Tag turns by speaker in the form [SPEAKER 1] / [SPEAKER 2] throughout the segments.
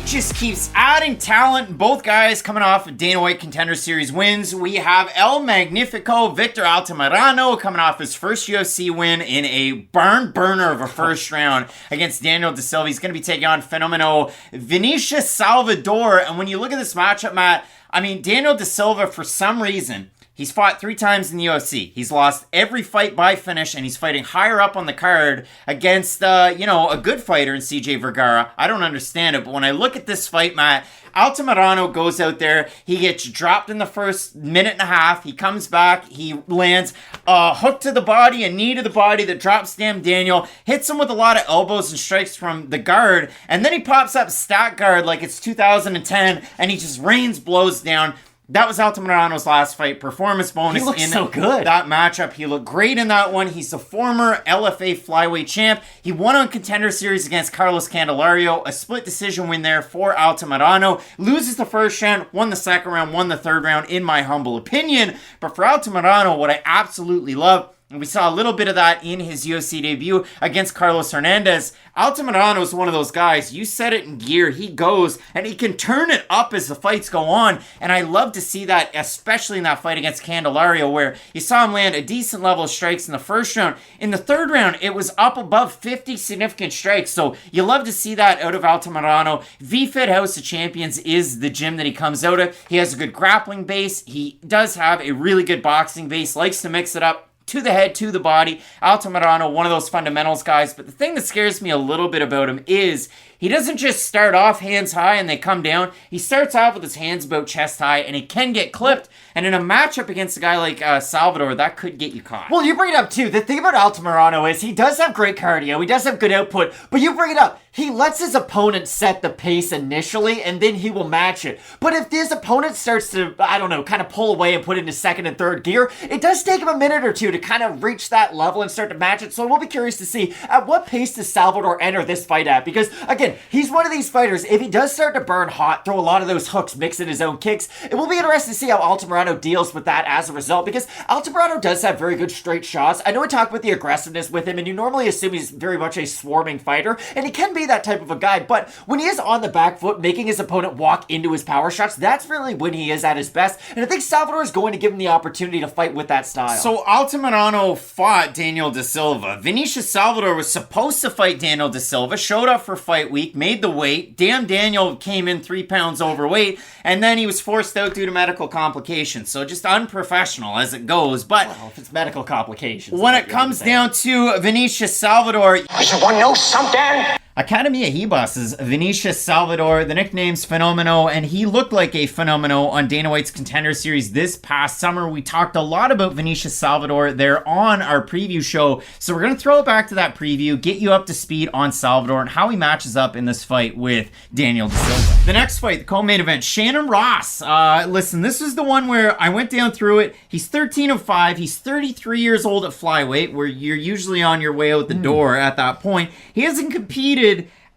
[SPEAKER 1] just keeps adding talent. Both guys coming off of Dana White Contender Series wins. We have El Magnifico, Victor Altamirano, coming off his first UFC win in a barn burner of a first round against Daniel De Silva. He's going to be taking on Fenomino Vinicius Salvador. And when you look at this matchup, Matt, I mean, Daniel De Silva, for some reason, he's fought 3 times in the UFC. He's lost every fight by finish, and he's fighting higher up on the card against, a good fighter in CJ Vergara. I don't understand it, but when I look at this fight, Matt, Altamirano goes out there. He gets dropped in the first minute and a half. He comes back. He lands a hook to the body, a knee to the body that drops damn Daniel, hits him with a lot of elbows and strikes from the guard, and then he pops up stat guard like it's 2010, and he just rains blows down. That was Altamirano's last fight. Performance bonus.
[SPEAKER 2] He looks so good.
[SPEAKER 1] That matchup. He looked great in that one. He's the former LFA flyweight champ. He won on Contender Series against Carlos Candelario. A split decision win there for Altamirano. Loses the first round, won the second round, won the third round, in my humble opinion. But for Altamirano, what I absolutely love, and we saw a little bit of that in his UFC debut against Carlos Hernandez. Altamirano is one of those guys, you set it in gear, he goes, and he can turn it up as the fights go on. And I love to see that, especially in that fight against Candelario, where you saw him land a decent level of strikes in the first round. In the third round, it was up above 50 significant strikes. So you love to see that out of Altamirano. VFit House of Champions is the gym that he comes out of. He has a good grappling base. He does have a really good boxing base, likes to mix it up. To the head, to the body. Altamirano, one of those fundamentals guys. But the thing that scares me a little bit about him is he doesn't just start off hands high and they come down. He starts off with his hands about chest high, and he can get clipped. And in a matchup against a guy like Salvador, that could get you caught.
[SPEAKER 2] Well, you bring it up too. The thing about Altamirano is he does have great cardio. He does have good output. But you bring it up. He lets his opponent set the pace initially, and then he will match it. But if his opponent starts to, kind of pull away and put into second and third gear, it does take him a minute or two to kind of reach that level and start to match it. So we'll be curious to see at what pace does Salvador enter this fight at. Because, again, he's one of these fighters, if he does start to burn hot, throw a lot of those hooks, mix in his own kicks, it will be interesting to see how Altamirano deals with that as a result. Because Altamirano does have very good straight shots. I know we talked about the aggressiveness with him, and you normally assume he's very much a swarming fighter, and he can be that type of a guy, but when he is on the back foot, making his opponent walk into his power shots, that's really when he is at his best, and I think Salvador is going to give him the opportunity to fight with that style.
[SPEAKER 1] So Altamirano fought Daniel De Silva. Vinicius Salvador was supposed to fight Daniel De Silva, showed up for fight week, made the weight. Damn Daniel came in 3 pounds overweight, and then he was forced out due to medical complications. So just unprofessional as it goes. But
[SPEAKER 2] well, if it's medical complications,
[SPEAKER 1] when it comes down to Vinicius Salvador,
[SPEAKER 3] I just want to know something.
[SPEAKER 1] Academia Hebos's Vinicius Salvador, the nickname's Fenomino, and he looked like a Fenomino on Dana White's Contender Series this past summer. We talked a lot about Vinicius Salvador there on our preview show, so we're going to throw it back to that preview, get you up to speed on Salvador and how he matches up in this fight with Daniel De Silva. The next fight, the co-main event, Shannon Ross. Listen, this is the one where I went down through it. He's 13-5. He's 33 years old at flyweight, where you're usually on your way out the door at that point. He hasn't competed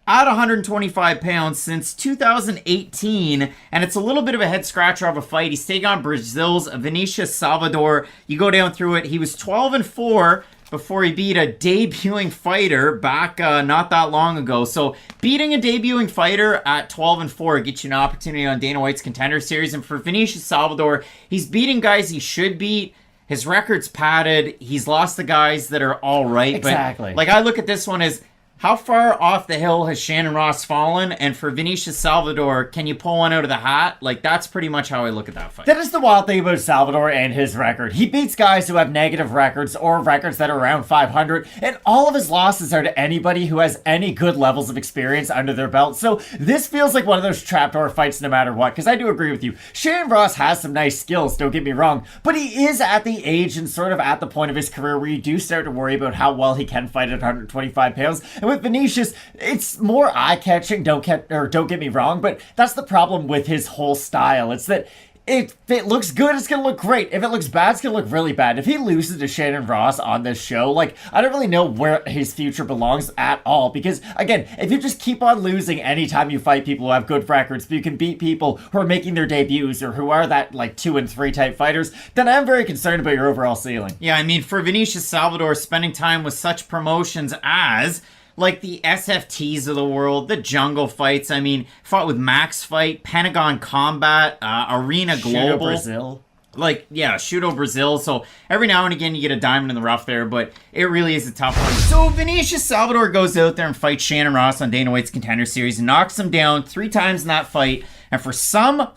[SPEAKER 1] at 125 pounds since 2018, and it's a little bit of a head scratcher of a fight. He's taking on Brazil's Vinicius Salvador. You go down through it. He was 12-4 before he beat a debuting fighter back not that long ago. So beating a debuting fighter at 12-4 gets you an opportunity on Dana White's Contender Series. And for Vinicius Salvador, he's beating guys he should beat. His record's padded. He's lost the guys that are all right.
[SPEAKER 2] Exactly.
[SPEAKER 1] But I look at this one as, how far off the hill has Shannon Ross fallen? And for Vinicius Salvador, can you pull one out of the hat? That's pretty much how I look at that fight.
[SPEAKER 2] That is the wild thing about Salvador and his record. He beats guys who have negative records or records that are around 500, and all of his losses are to anybody who has any good levels of experience under their belt. So this feels like one of those trapdoor fights no matter what, because I do agree with you. Shannon Ross has some nice skills, don't get me wrong, but he is at the age and sort of at the point of his career where you do start to worry about how well he can fight at 125 pounds. And with Vinicius, it's more eye-catching, don't get me wrong, but that's the problem with his whole style. It's that if it looks good, it's going to look great. If it looks bad, it's going to look really bad. If he loses to Shannon Ross on this show, I don't really know where his future belongs at all. Because, again, if you just keep on losing anytime you fight people who have good records, but you can beat people who are making their debuts or who are that, 2 and 3 type fighters, then I'm very concerned about your overall ceiling.
[SPEAKER 1] Yeah, I mean, for Vinicius Salvador, spending time with such promotions as like the SFTs of the world, the Jungle Fights. I mean, fought with Max Fight, Pentagon Combat, Arena Global.
[SPEAKER 2] Shudo Brazil.
[SPEAKER 1] Like, yeah, Shudo Brazil. So every now and again you get a diamond in the rough there, but it really is a tough one. So Vinicius Salvador goes out there and fights Shannon Ross on Dana White's Contender Series and knocks him down 3 times in that fight. And for some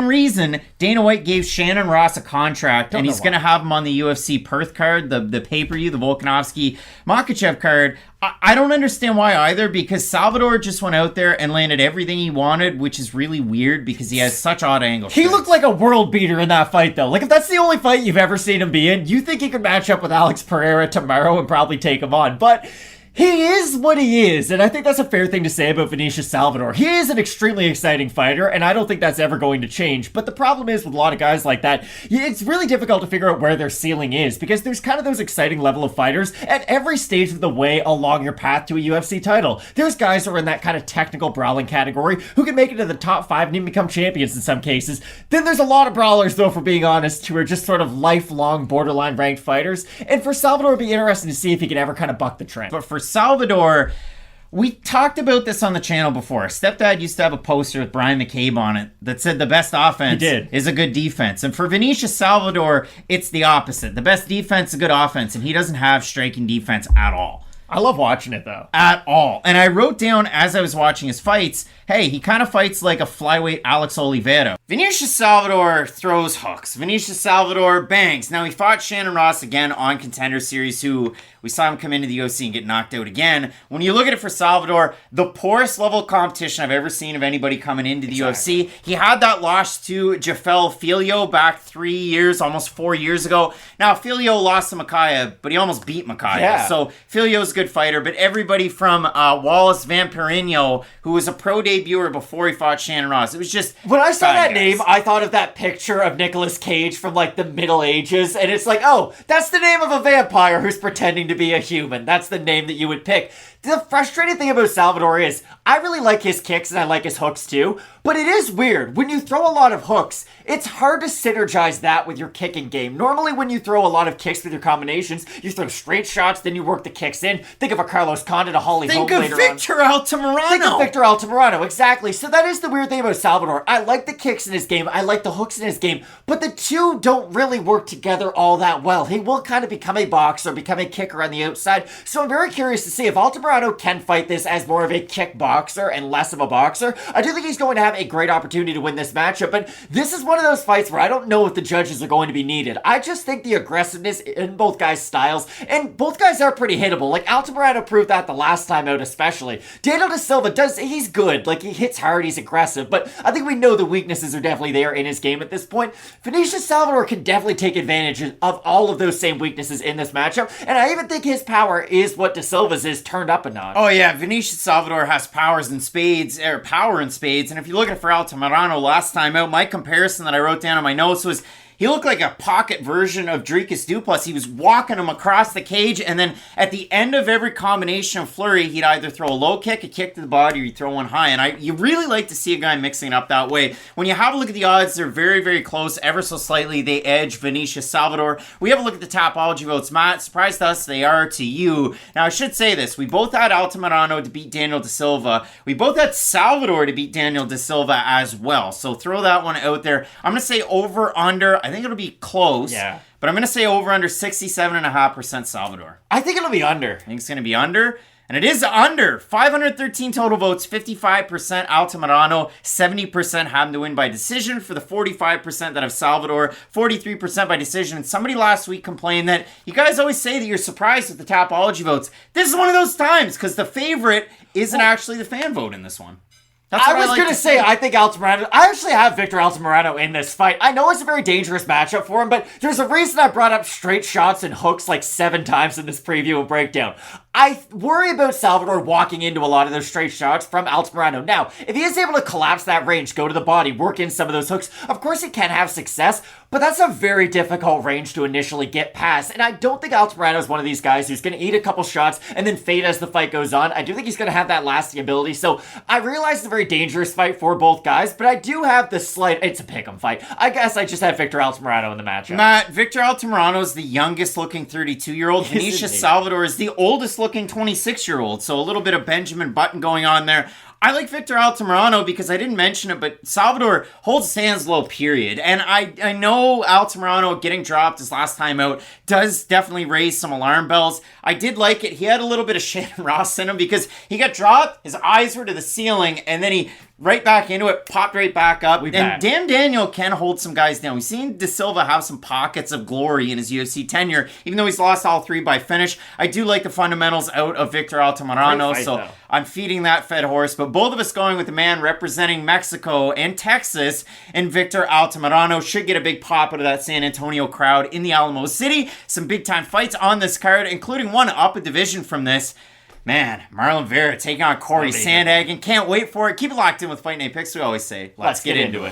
[SPEAKER 1] reason, Dana White gave Shannon Ross a contract, and he's going to have him on the UFC Perth card, the pay-per-view, the Volkanovski-Makhachev card. I don't understand why either, because Salvador just went out there and landed everything he wanted, which is really weird because he has such odd angles.
[SPEAKER 2] He looked like a world beater in that fight, though. Like, if that's the only fight you've ever seen him be in, you think he could match up with Alex Pereira tomorrow and probably take him on. But he is what he is, and I think that's a fair thing to say about Vinicius Salvador. He is an extremely exciting fighter, and I don't think that's ever going to change. But the problem is with a lot of guys like that, it's really difficult to figure out where their ceiling is, because there's kind of those exciting level of fighters at every stage of the way along your path to a UFC title. There's guys who are in that kind of technical brawling category who can make it to the top 5 and even become champions in some cases. Then there's a lot of brawlers, though, for being honest, who are just sort of lifelong borderline ranked fighters. And for Salvador, it'd be interesting to see if he can ever kind of buck the trend.
[SPEAKER 1] But for Salvador, we talked about this on the channel before. Stepdad used to have a poster with Brian McCabe on it that said the best offense is a good defense. And for Vinicius Salvador, it's the opposite. The best defense is a good offense, and he doesn't have striking defense at all.
[SPEAKER 2] I love watching it, though.
[SPEAKER 1] At all. And I wrote down as I was watching his fights, hey, he kind of fights like a flyweight Alex Oliveira. Vinicius Salvador throws hooks. Vinicius Salvador bangs. Now, he fought Shannon Ross again on Contender Series, who we saw him come into the UFC and get knocked out again. When you look at it for Salvador, the poorest level of competition I've ever seen of anybody coming into the UFC. He had that loss to Jafel Filho back 3 years, almost 4 years ago. Now, Filho lost to Makhachev, but he almost beat Makhachev.
[SPEAKER 2] Yeah.
[SPEAKER 1] So Filho's a good fighter, but everybody from Wallace Vampirino, who was a pro debuter before he fought Shannon Ross, it was just...
[SPEAKER 2] When I saw that
[SPEAKER 1] guys.
[SPEAKER 2] name, I thought of that picture of Nicolas Cage from, like, the Middle Ages, and it's like, oh, that's the name of a vampire who's pretending to be a human. That's the name that you would pick. The frustrating thing about Salvador is, I really like his kicks and I like his hooks too, but it is weird. When you throw a lot of hooks, it's hard to synergize that with your kicking game. Normally when you throw a lot of kicks with your combinations, you throw straight shots, then you work the kicks in. Think of a Carlos Condit, a Holly Holm later on.
[SPEAKER 1] Think of Victor Altamirano.
[SPEAKER 2] Think of Victor Altamirano, exactly. So that is the weird thing about Salvador. I like the kicks in his game, I like the hooks in his game, but the two don't really work together all that well. He will kind of become a boxer, become a kicker on the outside, so I'm very curious to see if Altamirano can fight this as more of a kickboxer and less of a boxer. I do think he's going to have a great opportunity to win this matchup, but this is one of those fights where I don't know if the judges are going to be needed. I just think the aggressiveness in both guys' styles, and both guys are pretty hittable. Like, Altamirano proved that the last time out especially. Daniel Da Silva he's good. Like, he hits hard, he's aggressive, but I think we know the weaknesses are definitely there in his game at this point. Vinicius Salvador can definitely take advantage of all of those same weaknesses in this matchup, and I even think his power is what Da Silva's is turned up a notch.
[SPEAKER 1] Oh yeah, Vinicius Salvador has power in spades, and if you look at it for Altamirano last time out, my comparison that I wrote down on my notes was he looked like a pocket version of Dricus Duplass. He was walking him across the cage, and then at the end of every combination of flurry, he'd either throw a low kick, a kick to the body, or he'd throw one high. And you really like to see a guy mixing it up that way. When you have a look at the odds, they're very, very close. Ever so slightly, they edge Vinicius Salvador. We have a look at the Tapology votes. Matt, surprised us, they are to you. Now, I should say this. We both had Altamirano to beat Daniel Da Silva. We both had Salvador to beat Daniel Da Silva as well. So throw that one out there. I'm going to say over, under. I think it'll be close.
[SPEAKER 2] Yeah.
[SPEAKER 1] But I'm going to say over under 67.5% Salvador.
[SPEAKER 2] I think it'll be under.
[SPEAKER 1] I think it's going to be under. And it is under. 513 total votes, 55% Altamirano, 70% have him to win by decision for the 45% that have Salvador, 43% by decision. And somebody last week complained that you guys always say that you're surprised with the Tapology votes. This is one of those times because the favorite isn't actually the fan vote in this one.
[SPEAKER 2] I was going to say, I think Altamirano... I actually have Victor Altamirano in this fight. I know it's a very dangerous matchup for him, but there's a reason I brought up straight shots and hooks like 7 times in this preview and breakdown. I worry about Salvador walking into a lot of those straight shots from Altamirano. Now, if he is able to collapse that range, go to the body, work in some of those hooks, of course he can have success, but that's a very difficult range to initially get past, and I don't think Altamirano is one of these guys who's going to eat a couple shots and then fade as the fight goes on. I do think he's going to have that lasting ability, so I realize it's a very dangerous fight for both guys, but I do have the slight... It's a pick'em fight. I guess I just have Victor Altamirano in the matchup.
[SPEAKER 1] Matt, Victor Altamirano is the youngest looking 32-year-old. Vinicius Salvador is the oldest looking 26-year-old. So a little bit of Benjamin Button going on there. I like Victor Altamirano because I didn't mention it, but Salvador holds his hands low, period. And I know Altamirano getting dropped his last time out does definitely raise some alarm bells. I did like it. He had a little bit of Shannon Ross in him because he got dropped, his eyes were to the ceiling, and then he right back into it, popped right back up. And Dan Daniel can hold some guys down. We've seen De Silva have some pockets of glory in his UFC tenure, even though he's lost all 3 by finish. I do like the fundamentals out of Victor Altamirano, so I'm feeding that fed horse. But both of us going with the man representing Mexico and Texas, and Victor Altamirano should get a big pop out of that San Antonio crowd in the Alamo City. Some big-time fights on this card, including one up a division from this. Man, Marlon Vera taking on Corey Sandhagen. Can't wait for it. Keep it locked in with Fight Night Picks, we always say. Let's get into it.